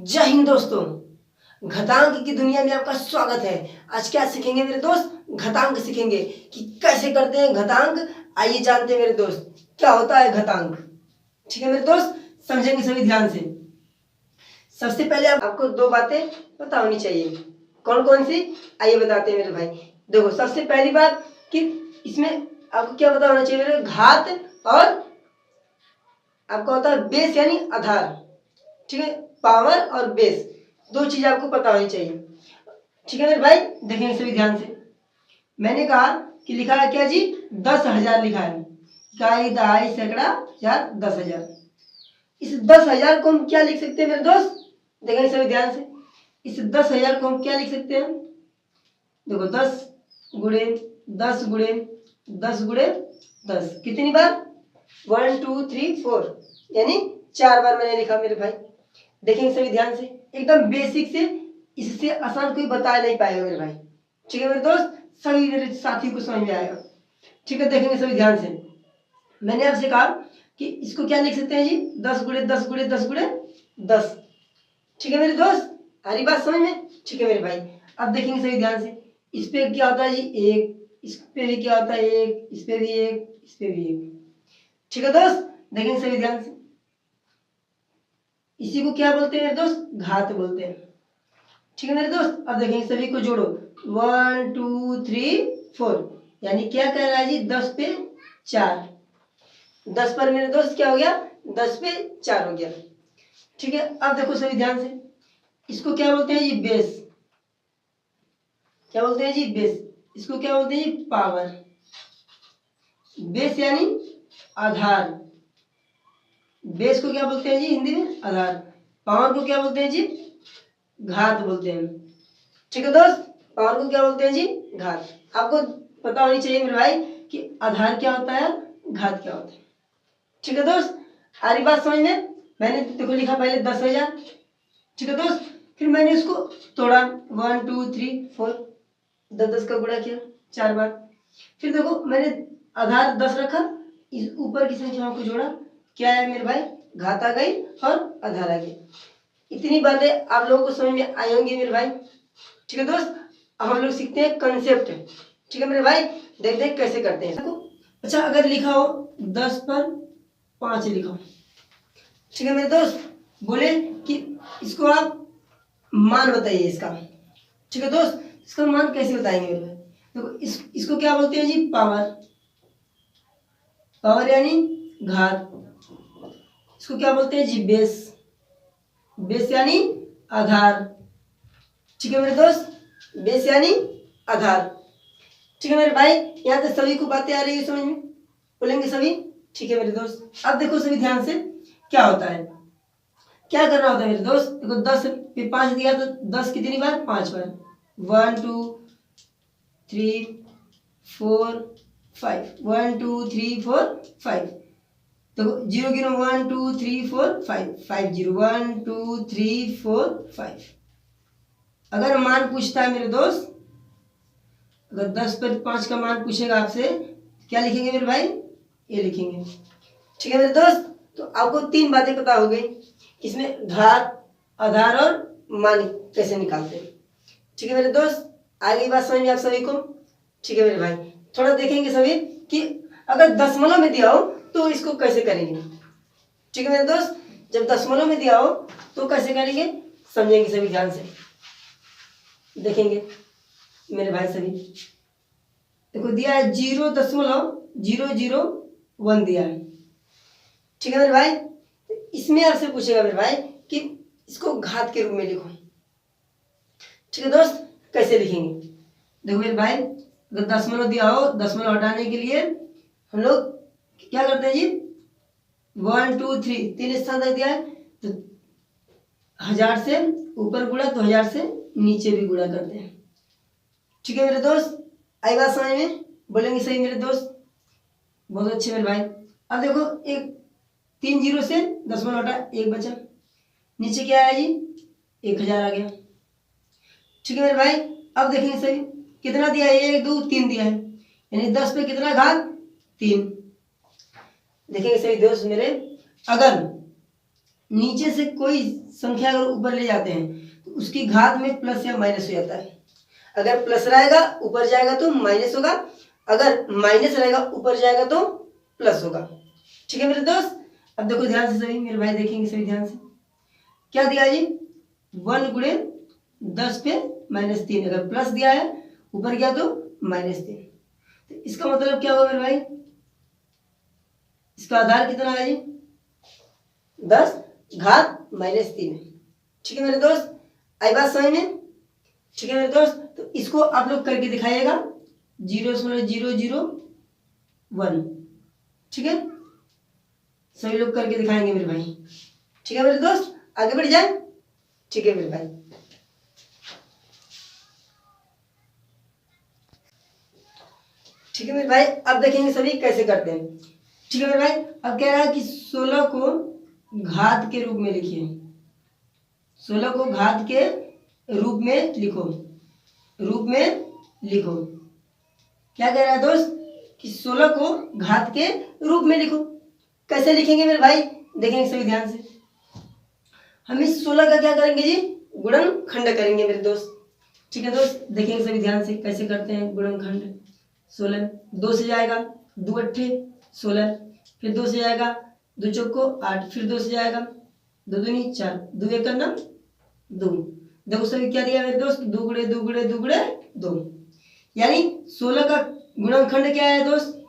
जय हिंद दोस्तों, घातांक की दुनिया में आपका स्वागत है। आज क्या सीखेंगे मेरे दोस्त? घातांक सीखेंगे कि कैसे करते हैं घातांक। आइए जानते हैं मेरे दोस्त क्या होता है घातांक। ठीक है मेरे दोस्त, समझेंगे सभी ध्यान से। सबसे पहले आपको दो बातें पता होनी चाहिए। कौन कौन सी? आइए बताते हैं मेरे भाई। देखो, सबसे पहली बात कि इसमें आपको क्या पता होना चाहिए मेरे, घात और आपका होता है बेस यानी आधार। ठीक है, पावर और बेस, दो चीज आपको पता होनी चाहिए। ठीक है मेरे भाई, देखेंगे सभी ध्यान से। मैंने कहा कि लिखा है क्या जी, 10,000 लिखा है। इकाई, दहाई, सैकड़ा, हजार, 10,000। इस 10,000 को हम क्या लिख सकते हैं मेरे दोस्त? देखेंगे सभी ध्यान से। इस 10,000 को हम क्या लिख सकते हैं? देखो, 10 गुणे 10 गुणे 10 गुणे 10 कितनी बार? 1 2 3 4 यानी 4 बार मैंने लिखा मेरे भाई। देखेंगे सभी ध्यान से, एकदम बेसिक से, इससे आसान कोई बता नहीं पाएगा मेरे भाई। ठीक है मेरे दोस्त, सभी मेरे साथी को समझ में आएगा। ठीक है, देखेंगे सभी ध्यान से। मैंने आपसे कहा कि इसको क्या लिख सकते हैं जी, 10 गुणे 10 गुणे 10 गुणे 10। ठीक है मेरे दोस्त, आ रही बात समझ में? ठीक है मेरे भाई, अब देखेंगे सभी ध्यान से। इस पे क्या होता है जी, एक, इस पे भी क्या होता है, एक, इस पे भी एक, इस पे भी एक। ठीक है दोस्त, देखेंगे सभी ध्यान से। इसी को क्या बोलते हैं मेरे दोस्त? घात बोलते हैं। ठीक है मेरे दोस्त, अब देखेंगे सभी को जोड़ो। 1 2 3 4 यानी क्या कह रहा है जी, 10 पे 4। 10 पर मेरे दोस्त क्या हो गया, 10 पे 4 हो गया। ठीक है, अब देखो सभी ध्यान से। इसको क्या बोलते हैं जी, बेस। क्या बोलते हैं जी, बेस। इसको क्या बोलते हैं जी, पावर। बेस यानी आधार। बेस को क्या बोलते हैं जी हिंदी में? आधार। पावर को क्या बोलते हैं जी? घात बोलते हैं। ठीक है दोस्त, पावर को क्या बोलते हैं जी? घात। आपको पता होनी चाहिए मेरे भाई कि आधार क्या होता है, घात क्या होता है। ठीक है दोस्त, आ रही बात समझ में? मैंने देखो लिखा पहले 10,000। ठीक है दोस्त, फिर मैंने इसको तोड़ा, 1 2 3 4, 10 का गुणा किया 4 बार। फिर देखो मैंने आधार 10 रखा, इस ऊपर की संख्याओं को जोड़ा, क्या है मेरे भाई, घात आ गई और आधार आ गई। इतनी बातें आप लोगों को समझ में आई होंगी मेरे भाई। ठीक है दोस्त, अब हम लोग सीखते हैं कंसेप्ट। ठीक है मेरे भाई, देखते हैं कैसे करते हैं। अच्छा, अगर लिखा हो 10 पर 5 लिखा हो, ठीक है मेरे दोस्त, बोले कि इसको आप मान बताइए इसका। ठीक है दोस्त, इसका मान कैसे बताएंगे मेरे भाई? देखो, इसको क्या बोलते हैं जी, पावर। पावर यानी घात। इसको क्या बोलते हैं जी, बेस। बेस यानी आधार। ठीक है मेरे दोस्त, बेस यानी आधार। ठीक है मेरे भाई, यहाँ तक सभी को बातें आ रही है समझ में? बोलेंगे सभी? ठीक है मेरे दोस्त, अब देखो सभी ध्यान से क्या होता है, क्या करना होता है मेरे दोस्त। देखो 10 पे 5 दिया तो 10 कितनी बार? 5 बार। 1 2 3 4 5, 1 2 3 4 5। देखो 0 गिनो, 1 2 3 4 5, 5 0, 1 2 3 4 5। अगर मान पूछता है मेरे दोस्त, अगर 10 पर 5 का मान पूछेगा आपसे, क्या लिखेंगे मेरे भाई? ये लिखेंगे। ठीक है मेरे दोस्त, तो आपको 3 बातें पता हो गई, इसमें घात, आधार और मान कैसे निकालते हैं। ठीक है मेरे दोस्त, आगे बात समझ में आप सभी को? ठीक है मेरे भाई, थोड़ा देखेंगे सभी कि अगर दशमलव में दिया हो तो इसको कैसे करेंगे। ठीक है मेरे दोस्त, जब दशमलव में दिया हो तो कैसे करेंगे, समझेंगे सभी ध्यान से। देखेंगे मेरे भाई सभी, देखो दिया है 0.001 दिया है। ठीक है मेरे भाई, इसमें आपसे पूछेगा मेरे भाई कि इसको घात के रूप में लिखो। ठीक है दोस्त, कैसे लिखेंगे? देखो मेरे भाई, अगर दशमलव दिया हो, दशमलव हटाने के लिए हम लोग क्या करते हैं जी, 1 2 3 3 स्थान तक दिया है तो 1000 से ऊपर गुणा तो 1000 से नीचे भी गुणा करते हैं। ठीक है मेरे दोस्त, आई बात समझ में? बोलेंगे सही मेरे दोस्त? बहुत अच्छे मेरे भाई। अब देखो, एक 3 0 से दशमलव हटा, एक बचा, नीचे क्या आया जी, 1000 आ गया। ठीक है मेरे भाई, अब देखेंगे सही कितना दिया है, 1 2 3 दिया है, यानी 10 पे कितना घात, 3। देखेंगे सही दोस्त मेरे, अगर नीचे से कोई संख्या अगर ऊपर ले जाते हैं तो उसकी घात में प्लस या माइनस हो जाता है। अगर प्लस रहेगा ऊपर जाएगा तो माइनस होगा, अगर माइनस रहेगा ऊपर जाएगा तो प्लस होगा। ठीक है मेरे दोस्त, अब देखो ध्यान से सभी मेरे भाई देखेंगे सभी ध्यान से। क्या दिया जी, 1 गुणे 10 पे -3, अगर प्लस दिया है ऊपर गया तो -3। तो इसका मतलब क्या होगा मेरे भाई, इसका आधार कितना है जी, 10 घात -3। ठीक है मेरे दोस्त, आई बात समझ में। ठीक है मेरे दोस्त, तो इसको आप लोग करके दिखाइएगा 0.001। ठीक है, सभी लोग करके दिखाएंगे मेरे भाई। ठीक है मेरे दोस्त, आगे बढ़ जाए। ठीक है मेरे भाई, ठीक है मेरे भाई, अब देखेंगे सभी कैसे करते हैं। ठीक है मेरे भाई, अब कह रहा है कि 16 को घात के रूप में लिखिए, 16 को घात के रूप में लिखो, रूप में लिखो। क्या कह रहा है दोस्त कि 16 को घात के रूप में लिखो। कैसे लिखेंगे मेरे भाई, देखेंगे सभी ध्यान से। हम इस 16 का क्या करेंगे जी, गुणनखंड करेंगे मेरे दोस्त। ठीक है दोस्त, देखेंगे सभी ध्यान से कैसे करते हैं गुणनखंड। 16 2 से जाएगा, 2 अट्ठे 16, फिर 2 से जाएगा, 2 चौको 8, फिर 2 से जाएगा, 2 दूनी 4, 2 एक करना 2। देखो सभी क्या दिया मेरे दोस्त, 2 गुणे 2 गुणे 2 गुणे 2, यानी 16 का गुणनखंड क्या है दोस्त,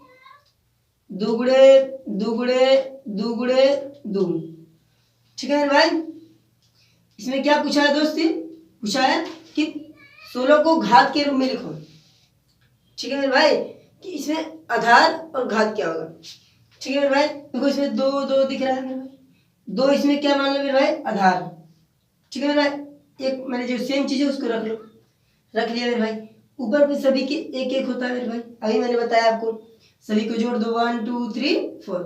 2 गुणे 2 गुणे 2 गुणे 2। ठीक है मेरे भाई, इसमें क्या पूछा है दोस्त, पूछा है कि 16 को घात के रूप में लिखो। ठीक है मेरे भाई, कि इसमें आधार और घात क्या होगा। ठीक है मेरे भाई, देखो इसमें 2 2 दिख रहा है मेरे भाई, 2 इसमें क्या मान लो मेरे भाई, आधार। ठीक है मेरे भाई, एक मैंने जो सेम चीज है उसको रख लो, रख लिया मेरे भाई। ऊपर पे सभी के एक एक होता है मेरे भाई, अभी मैंने बताया आपको, सभी को जोड़ दो 1 2 3 4,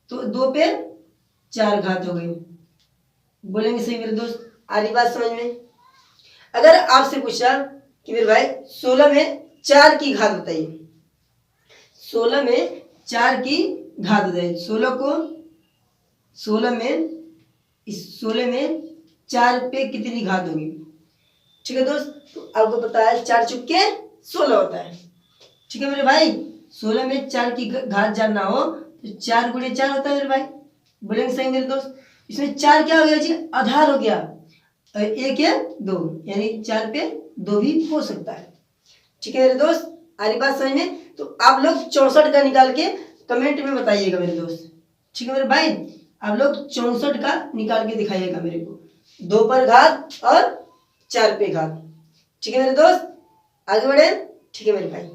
तो 2 पे 4 घात हो गई। बोलेंगे सही मेरे दोस्त, आ रही बात समझ में। अगर आपसे पूछा कि मेरे भाई 16 में 4 की घात बताइए, 16 में 4 की घात बताइए, 16 को 16 में, इस 16 में 4 पे कितनी घात होगी। ठीक है दोस्त, तो आपको पता है 4 चुपके 16 होता है। ठीक है मेरे भाई, 16 में 4 की घात जानना हो तो 4 गुणे 4 होता है मेरे भाई। बोलेंगे सही मेरे दोस्त, इसमें 4 क्या हो गया जी, आधार हो गया, और 1 या 2, यानी 4 पे 2 भी हो सकता है। ठीक है मेरे दोस्त, आ रही बात समझ में। तो आप लोग 64 का निकाल के कमेंट में बताइएगा मेरे दोस्त। ठीक है मेरे भाई, आप लोग 64 का निकाल के दिखाइएगा मेरे को, 2 पर घात और 4 पे घात। ठीक है मेरे दोस्त, आगे बढ़े। ठीक है मेरे भाई,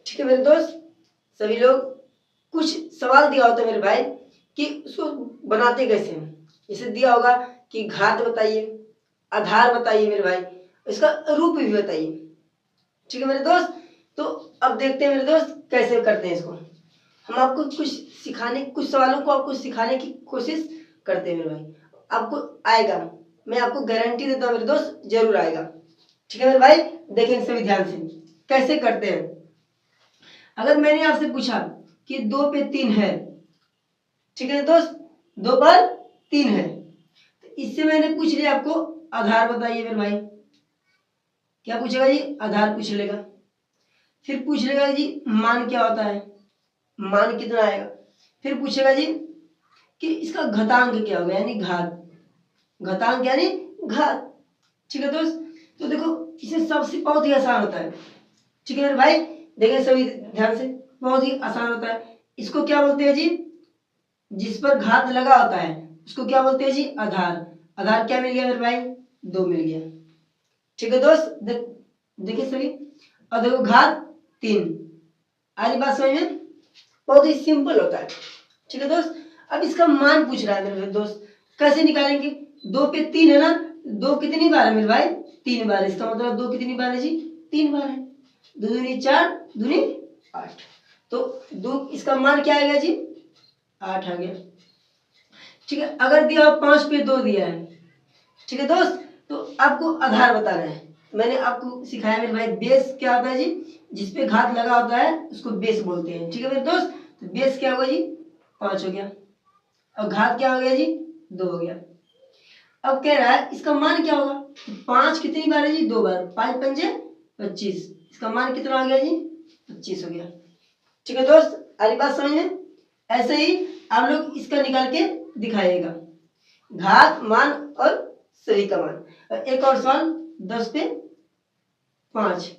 ठीक है मेरे दोस्त, सभी लोग कुछ सवाल दिया होता है मेरे भाई कि उसको बनाते कैसे हैं। जैसे दिया होगा कि घात बताइए, आधार बताइए मेरे भाई, इसका रूप भी बताइए। ठीक है मेरे दोस्त, तो अब देखते हैं मेरे दोस्त कैसे करते हैं इसको। हम आपको कुछ सिखाने, कुछ सवालों को आपको सिखाने की कोशिश करते हैं मेरे भाई, आपको आएगा, मैं आपको गारंटी देता हूँ मेरे दोस्त, जरूर आएगा। ठीक है मेरे भाई, देखेंगे सभी ध्यान से कैसे करते हैं। अगर मैंने आपसे पूछा कि 2 पे 3 है, ठीक है दोस्त, 2 पर 3 है, तो इससे मैंने पूछ लिया आपको आधार बताइए मेरे भाई। क्या पूछेगा जी, आधार पूछ लेगा। फिर पूछ लेगा जी मान क्या होता है, मान कितना आएगा। फिर पूछेगा जी कि इसका घातांक क्या होगा, यानी घात, घातांक यानी घात। ठीक है दोस्त, तो देखो इसमें सबसे बहुत ही आसान होता है। ठीक है मेरे भाई, देखें सभी ध्यान से, बहुत ही आसान होता है। इसको क्या बोलते हैं जी, जिस पर घात लगा होता है उसको क्या बोलते हैं जी, आधार। आधार क्या मिल गया मेरे भाई, 2 मिल गया। ठीक है दोस्त, देखिए सभी, और देखो घात 3। आली बात समझ में, बहुत ही सिंपल होता है। ठीक है दोस्त, अब इसका मान पूछ रहा है मेरे दोस्त, कैसे निकालेंगे। 2 पे 3 है ना, 2 कितनी बार है मेरे भाई, 3 बार। इसका मतलब 2 कितनी बार है जी, 3 बार है। 2 दूनी 4, दूनी 8, तो 2 इसका मान क्या आएगा जी, 8 आ गया। ठीक है, अगर दिया 5 पे 2 दिया है, ठीक है दोस्त, तो आपको आधार बताना है। मैंने आपको सिखाया मेरे भाई, बेस क्या होता है जी, जिसपे घात लगा होता है उसको बेस बोलते हैं। ठीक है मेरे दोस्त, तो बेस क्या होगा जी 5 हो गया, और घात क्या हो गया जी 2 हो गया। अब कह रहा है इसका मान क्या होगा, 5 कितनी बार है जी 2 बार, 5 पंजे 25, इसका मान कितना हो गया जी 25 हो गया। ठीक है दोस्त, आ रही बात समझ में। ऐसे ही आप लोग इसका निकाल के दिखाइएगा, घात मान और सही का मान। और एक और सवाल 10 पे 5।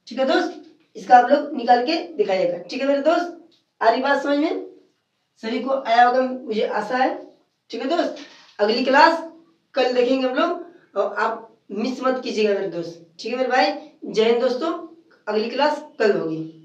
ठीक है दोस्त, इसका आप लोग निकाल के दिखाइएगा। ठीक है मेरे दोस्त, आ रही बात समझ में, सभी को आया होगा मुझे आशा है। ठीक है दोस्त, अगली क्लास कल देखेंगे हम लोग, और आप मिस मत कीजिएगा मेरे दोस्त। ठीक है मेरे भाई, जय हिंद दोस्तों, अगली क्लास कल होगी।